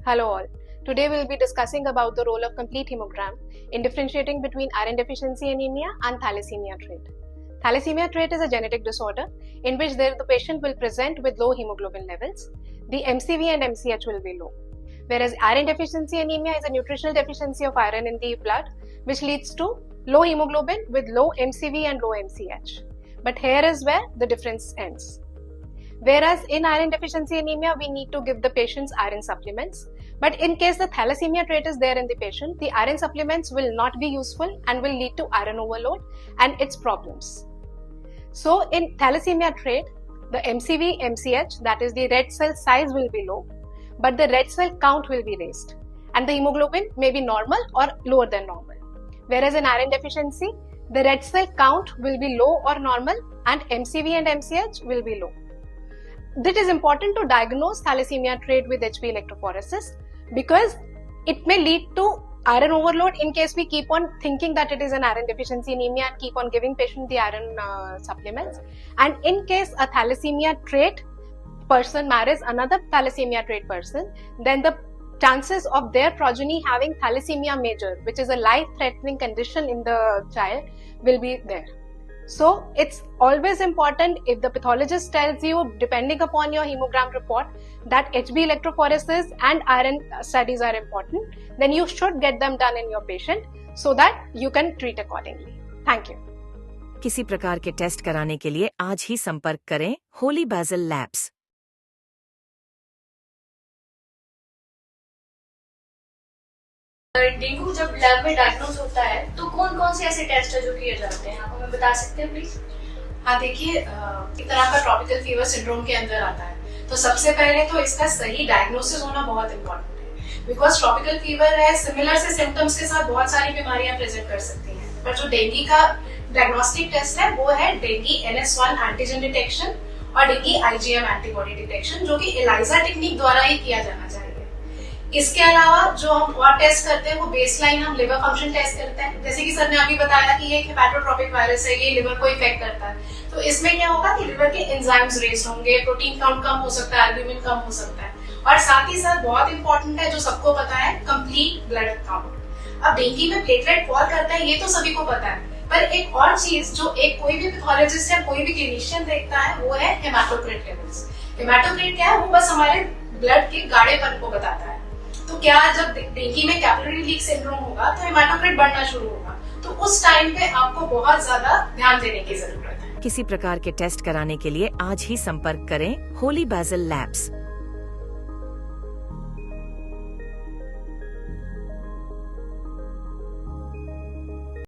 Hello all. Today we will be discussing about the role of complete hemogram in differentiating between iron deficiency anemia and thalassemia trait. Thalassemia trait is a genetic disorder in which the patient will present with low hemoglobin levels. The MCV and MCH will be low. Whereas iron deficiency anemia is a nutritional deficiency of iron in the blood which leads to low hemoglobin with low MCV and low MCH. But here is where the difference ends. Whereas in iron deficiency anemia, we need to give the patients iron supplements. But in case the thalassemia trait is there in the patient, the iron supplements will not be useful and will lead to iron overload and its problems. So in thalassemia trait, the MCV, MCH, that is the red cell size will be low, but the red cell count will be raised. And the hemoglobin may be normal or lower than normal. Whereas in iron deficiency, the red cell count will be low or normal and MCV and MCH will be low. It is important to diagnose thalassemia trait with HB electrophoresis because it may lead to iron overload in case we keep on thinking that it is an iron deficiency anemia and keep on giving patient the iron supplements. And in case a thalassemia trait person marries another thalassemia trait person, then the chances of their progeny having thalassemia major, which is a life-threatening condition in the child, will be there. So it's always important if the pathologist tells you, depending upon your hemogram report, that HB electrophoresis and iron studies are important, then you should get them done in your patient so that you can treat accordingly. Thank you. किसी प्रकार के test कराने के लिए आज ही संपर्क करें Holi बैसिल labs. Dengue जब लैब में डायग्नोज होता है तो कौन कौन से ऐसे टेस्ट है जो किए जाते हैं, आप हमें बता सकते हैं प्लीज? हाँ देखिए, एक तरह का ट्रॉपिकल फीवर सिंड्रोम के अंदर आता है, तो सबसे पहले तो इसका सही डायग्नोसिस होना बहुत इंपॉर्टेंट है। बिकॉज ट्रॉपिकल फीवर है, सिमिलर से सिम्टम्स के साथ बहुत सारी बीमारियां प्रेजेंट कर सकती हैं, पर जो डेंगू का डायग्नोस्टिक टेस्ट है वो है डेंगू NS1 एंटीजन डिटेक्शन और डेंगू IgM एंटीबॉडी डिटेक्शन, जो कि एलाइजा टेक्निक द्वारा ही किया जाना चाहिए। इसके अलावा जो हम और टेस्ट करते हैं वो बेसलाइन हम लिवर फंक्शन टेस्ट करते हैं, जैसे कि सर ने अभी बताया कि ये हेपेटोट्रोपिक वायरस है, ये लिवर को इफेक्ट करता है। तो इसमें क्या होगा कि लिवर के एंजाइम्स रेज होंगे, प्रोटीन काउंट कम हो सकता है, एल्ब्यूमिन कम हो सकता है, और साथ ही साथ बहुत इंपॉर्टेंट है जो सबको पता है, कंप्लीट ब्लड काउंट। अब डेंगू में प्लेटलेट फॉल करता है ये तो सभी को पता है, पर एक और चीज जो एक कोई भी पैथोलॉजिस्ट या कोई भी क्लिनिशियन देखता है वो है हेमाटोक्रिट लेवल्स। हेमाटोक्रिट क्या है? वो बस हमारे ब्लड के गाढ़ेपन को बताता है। तो क्या जब डेंगू में कैपिलरी लीक सिंड्रोम होगा तो हेमाटोक्रिट बढ़ना शुरू होगा, तो उस टाइम पे आपको बहुत ज्यादा ध्यान देने की जरूरत है। किसी प्रकार के टेस्ट कराने के लिए आज ही संपर्क करें होली बैसिल लैब्स।